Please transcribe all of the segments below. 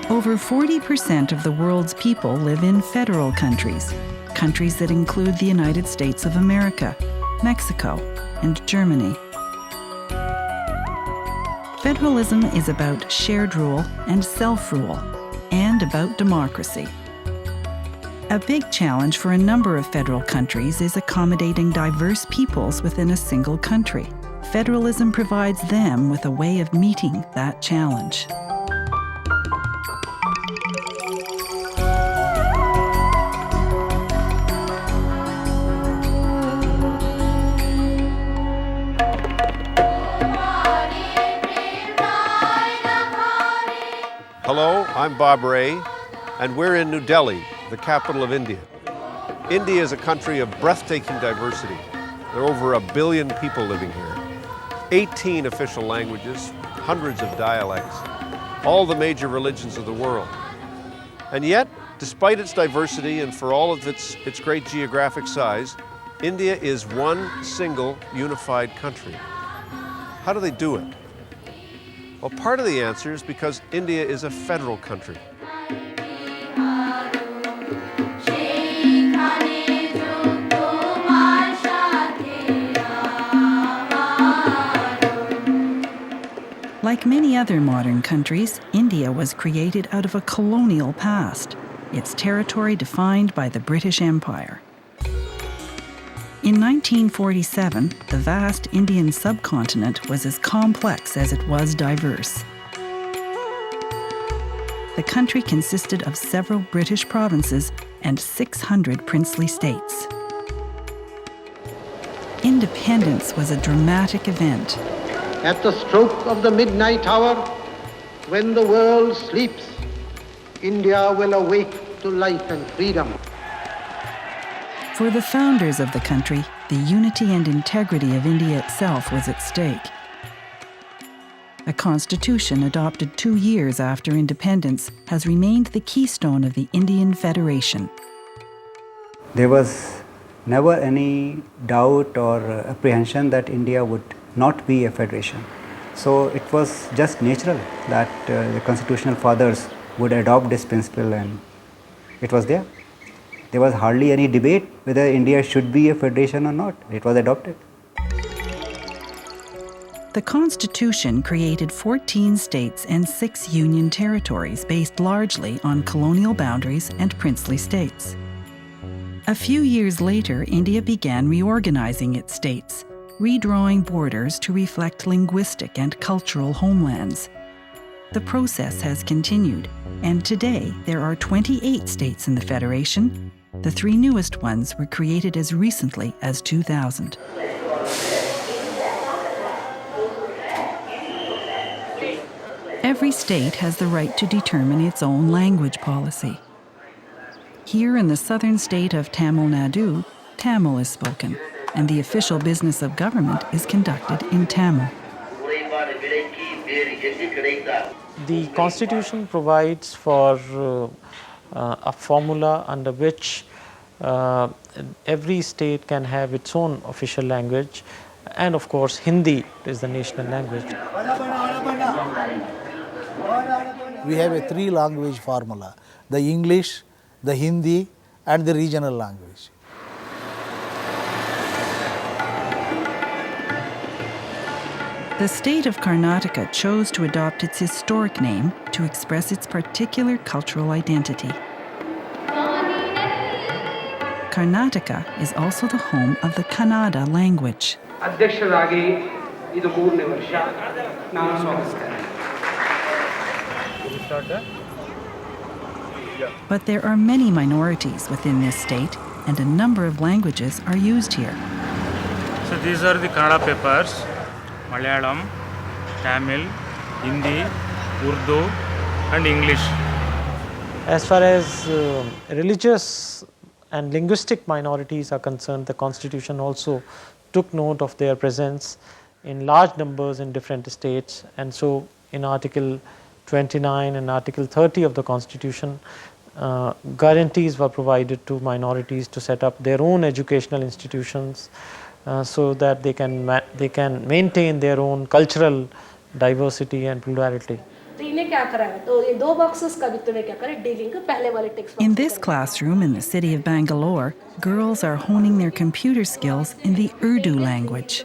Over 40% of the world's people live in federal countries, countries that include the United States of America, Mexico, and Germany. Federalism is about shared rule and self-rule, and about democracy. A big challenge for a number of federal countries is accommodating diverse peoples within a single country. Federalism provides them with a way of meeting that challenge. Hello, I'm Bob Ray, and we're in New Delhi, the capital of India. India is a country of breathtaking diversity. There are over 1 billion people living here, 18 official languages, hundreds of dialects, all the major religions of the world. And yet, despite its diversity and for all of its great geographic size, India is one single unified country. How do they do it? Well, part of the answer is because India is a federal country. Like many other modern countries, India was created out of a colonial past, its territory defined by the British Empire. In 1947, the vast Indian subcontinent was as complex as it was diverse. The country consisted of several British provinces and 600 princely states. Independence was a dramatic event. At the stroke of the midnight hour, when the world sleeps, India will awake to life and freedom. For the founders of the country, the unity and integrity of India itself was at stake. A constitution adopted 2 years after independence has remained the keystone of the Indian Federation. There was never any doubt or apprehension that India would not be a federation. So it was just natural that the constitutional fathers would adopt this principle, and it was there. There was hardly any debate whether India should be a federation or not. It was adopted. The Constitution created 14 states and 6 union territories based largely on colonial boundaries and princely states. A few years later, India began reorganizing its states, redrawing borders to reflect linguistic and cultural homelands. The process has continued, and today there are 28 states in the Federation. The 3 newest ones were created as recently as 2000. Every state has the right to determine its own language policy. Here in the southern state of Tamil Nadu, Tamil is spoken, and the official business of government is conducted in Tamil. The Constitution provides for a formula under which every state can have its own official language, and of course Hindi is the national language. We have a 3-language formula: the English, the Hindi and the regional language. The state of Karnataka chose to adopt its historic name to express its particular cultural identity. Karnataka is also the home of the Kannada language. But there are many minorities within this state, and a number of languages are used here. So these are the Kannada papers: Malayalam, Tamil, Hindi, Urdu and English. As far as religious and linguistic minorities are concerned, the Constitution also took note of their presence in large numbers in different states, and so in Article 29 and Article 30 of the Constitution, guarantees were provided to minorities to set up their own educational institutions, so that they can maintain their own cultural diversity and plurality. In this classroom in the city of Bangalore, girls are honing their computer skills in the Urdu language.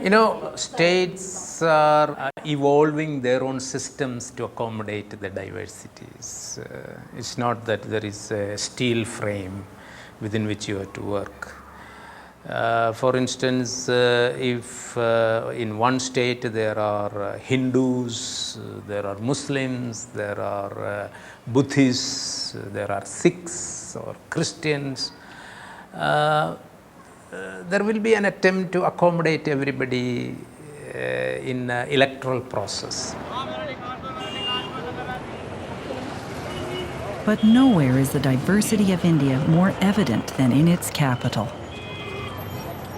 You know, states are evolving their own systems to accommodate the diversities. It's not that there is a steel frame within which you have to work. For instance, if in one state there are Hindus, there are Muslims, there are Buddhists, there are Sikhs or Christians, there will be an attempt to accommodate everybody in the electoral process. But nowhere is the diversity of India more evident than in its capital.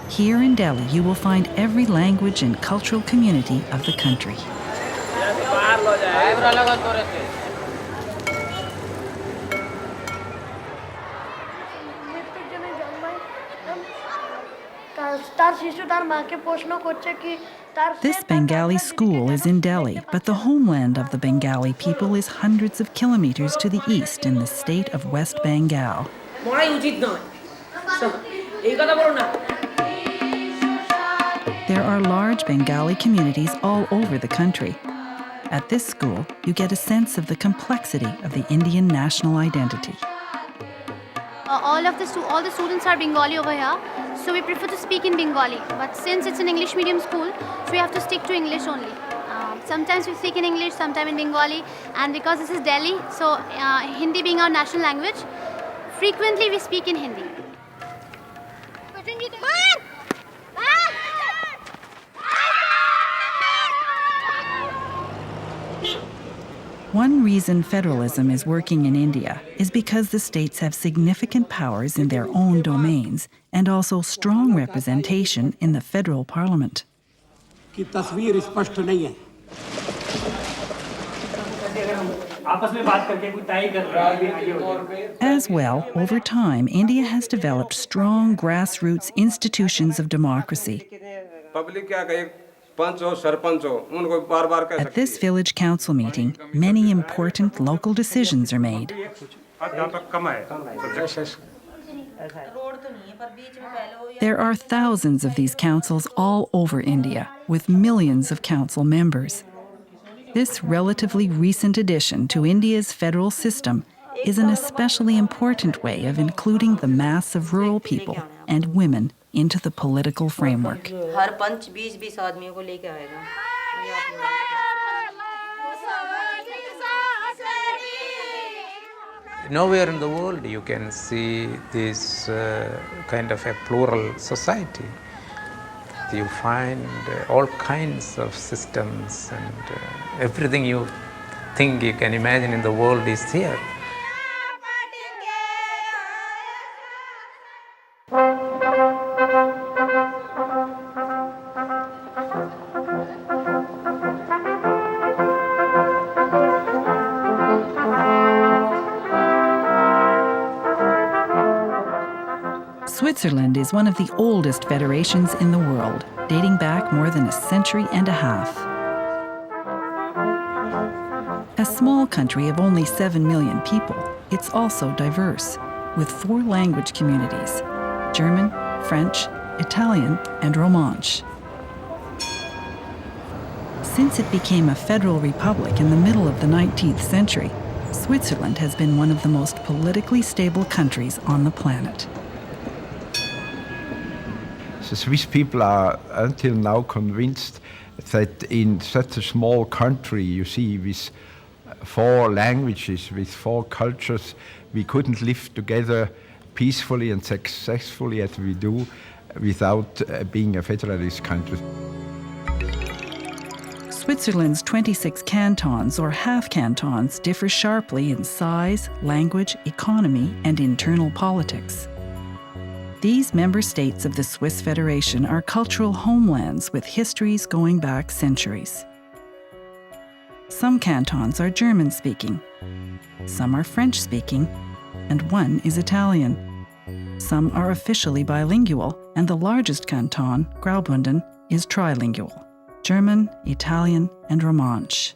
Here in Delhi, you will find every language and cultural community of the country. This Bengali school is in Delhi, but the homeland of the Bengali people is hundreds of kilometers to the east in the state of West Bengal. There are large Bengali communities all over the country. At this school, you get a sense of the complexity of the Indian national identity. All the students are Bengali over here, so we prefer to speak in Bengali. But since it's an English medium school, so we have to stick to English only. Sometimes we speak in English, sometimes in Bengali, and because this is Delhi, so Hindi being our national language, frequently we speak in Hindi. One reason federalism is working in India is because the states have significant powers in their own domains and also strong representation in the federal parliament. As well, over time, India has developed strong grassroots institutions of democracy. At this village council meeting, many important local decisions are made. There are thousands of these councils all over India, with millions of council members. This relatively recent addition to India's federal system is an especially important way of including the mass of rural people and women into the political framework. Nowhere in the world you can see this kind of a plural society. You find all kinds of systems and everything you think you can imagine in the world is here. Switzerland is one of the oldest federations in the world, dating back more than a century and a half. A small country of only 7 million people, it's also diverse, with 4 language communities: German, French, Italian, and Romansh. Since it became a federal republic in the middle of the 19th century, Switzerland has been one of the most politically stable countries on the planet. The Swiss people are until now convinced that in such a small country, you see, with 4 languages, with 4 cultures, we couldn't live together peacefully and successfully as we do without being a federalist country. Switzerland's 26 cantons or half-cantons differ sharply in size, language, economy, and internal politics. These member states of the Swiss Federation are cultural homelands with histories going back centuries. Some cantons are German-speaking, some are French-speaking, and one is Italian. Some are officially bilingual, and the largest canton, Graubünden, is trilingual: German, Italian, and Romansh.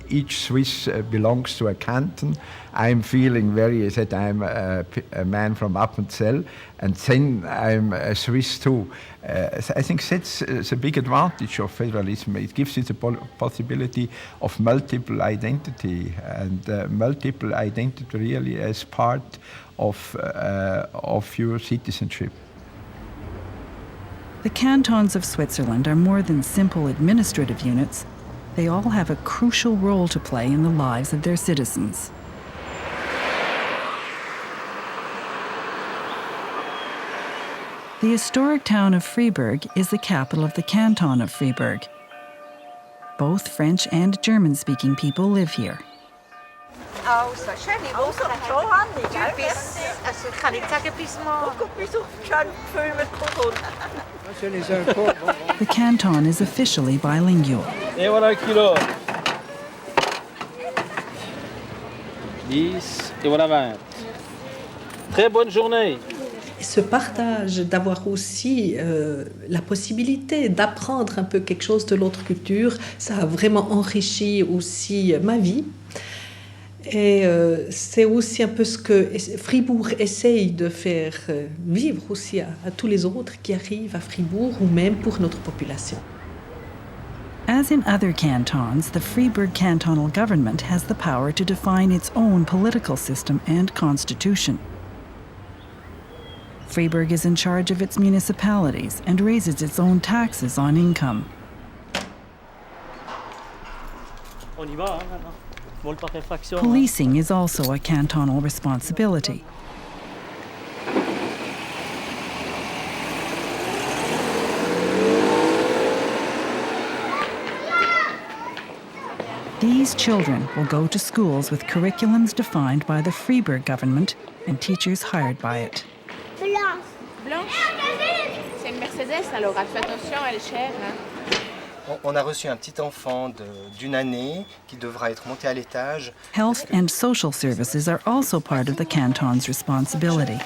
Each Swiss belongs to a canton. I'm feeling very that I'm a man from Appenzell, and then I'm a Swiss too. I think that's the big advantage of federalism. It gives you the possibility of multiple identity, and multiple identity really as part of your citizenship. The cantons of Switzerland are more than simple administrative units. They all have a crucial role to play in the lives of their citizens. The historic town of Freiburg is the capital of the canton of Freiburg. Both French and German-speaking people live here. The canton is officially bilingual. Et voilà un kilo. 10 et voilà 20. Très bonne journée. Ce partage, d'avoir aussi la possibilité d'apprendre un peu quelque chose de l'autre culture, ça a vraiment enrichi aussi ma vie. Et c'est aussi un peu ce que Fribourg essaye de faire vivre aussi à tous les autres qui arrivent à Fribourg ou même pour notre population. As in other cantons, the Freiburg cantonal government has the power to define its own political system and constitution. Freiburg is in charge of its municipalities and raises its own taxes on income. On y va, maintenant. Policing is also a cantonal responsibility. These children will go to schools with curriculums defined by the Freiburg government and teachers hired by it. Blanche. C'est une Mercedes, alors fais attention, elle est chère. On a reçu un petit enfant d'une année qui devra être monté à l'étage. Health and social services are also part of the canton's responsibility.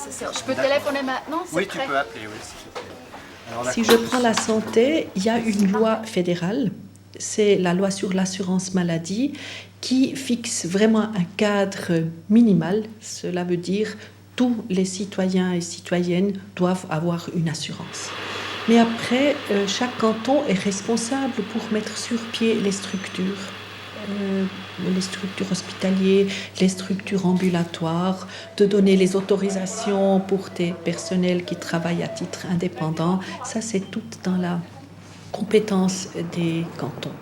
Je peux téléphoner maintenant? Oui, tu peux appeler, oui, s'il te plaît. Si je prends la santé, il y a une loi fédérale, c'est la loi sur l'assurance maladie, qui fixe vraiment un cadre minimal. Cela veut dire tous les citoyens et citoyennes doivent avoir une assurance. Mais après, chaque canton est responsable pour mettre sur pied les structures hospitalières, les structures ambulatoires, de donner les autorisations pour des personnels qui travaillent à titre indépendant. Ça, c'est tout dans la compétence des cantons.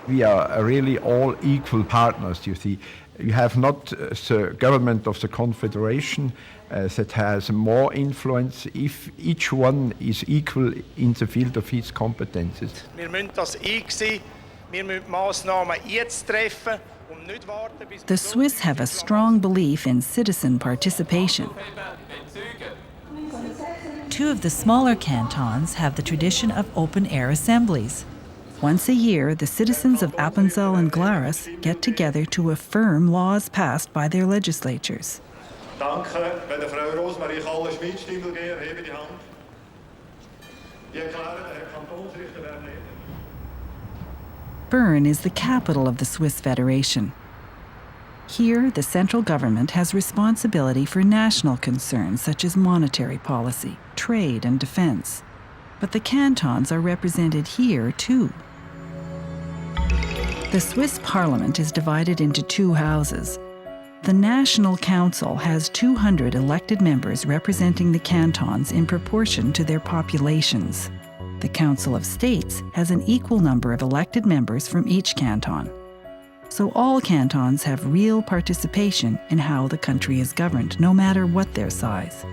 We are really all equal partners, you see. You have not the government of the Confederation that has more influence if each one is equal in the field of his competences. Wir müssen das einsehen, wir müssen Massnahmen jetzt treffen und nicht warten bis The Swiss have a strong belief in citizen participation. Two of the smaller cantons have the tradition of open-air assemblies. Once a year, the citizens of Appenzell and Glarus get together to affirm laws passed by their legislatures. Danke. Wenn Frau Rosmarie Kaller-Schmidt Stimme geben, hebe die Hand. Ich erkläre, der Herr Kantonsrichter werden reden. Bern is the capital of the Swiss Federation. Here, the central government has responsibility for national concerns such as monetary policy, trade, and defense. But the cantons are represented here, too. The Swiss parliament is divided into two houses. The National Council has 200 elected members representing the cantons in proportion to their populations. The Council of States has an equal number of elected members from each canton. So all cantons have real participation in how the country is governed, no matter what their size.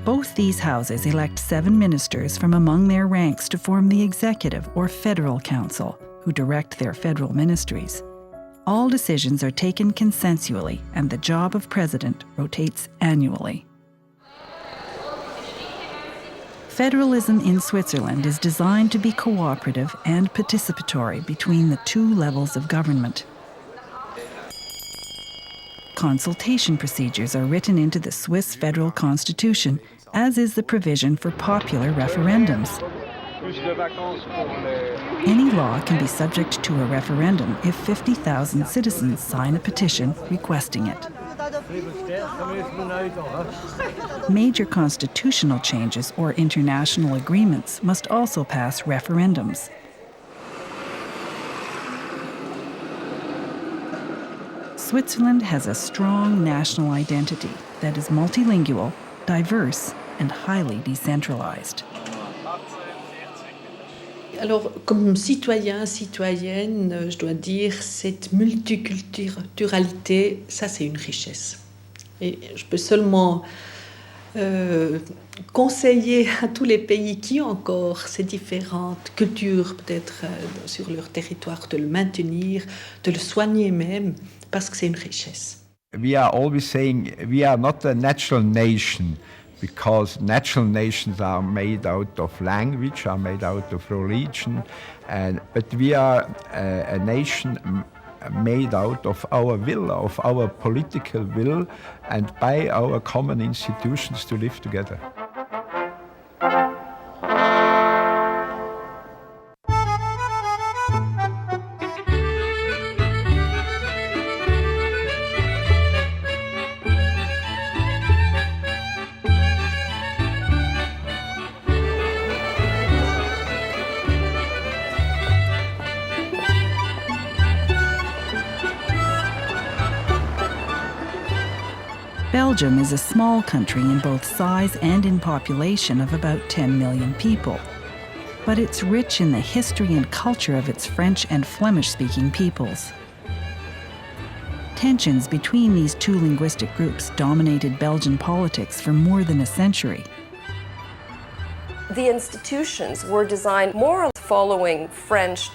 Both these houses elect 7 ministers from among their ranks to form the Executive or Federal Council, who direct their federal ministries. All decisions are taken consensually, and the job of president rotates annually. Federalism in Switzerland is designed to be cooperative and participatory between the two levels of government. consultation procedures are written into the Swiss federal constitution, as is the provision for popular referendums. Any law can be subject to a referendum if 50,000 citizens sign a petition requesting it. Major constitutional changes or international agreements must also pass referendums. Switzerland has a strong national identity that is multilingual, diverse, and highly decentralized. Alors, comme citoyen, citoyenne, je dois dire, cette multiculturalité, ça c'est une richesse. Et je peux seulement conseiller à tous les pays qui ont encore ces différentes cultures, peut-être sur leur territoire, de le maintenir, de le soigner même, parce que c'est une richesse. We are always saying we are not a natural nation, because natural nations are made out of language, are made out of religion, but we are a nation made out of our will, of our political will, and by our common institutions to live together. Belgium is a small country in both size and in population of about 10 million people. But it's rich in the history and culture of its French and Flemish-speaking peoples. Tensions between these two linguistic groups dominated Belgian politics for more than a century. The institutions were designed more following French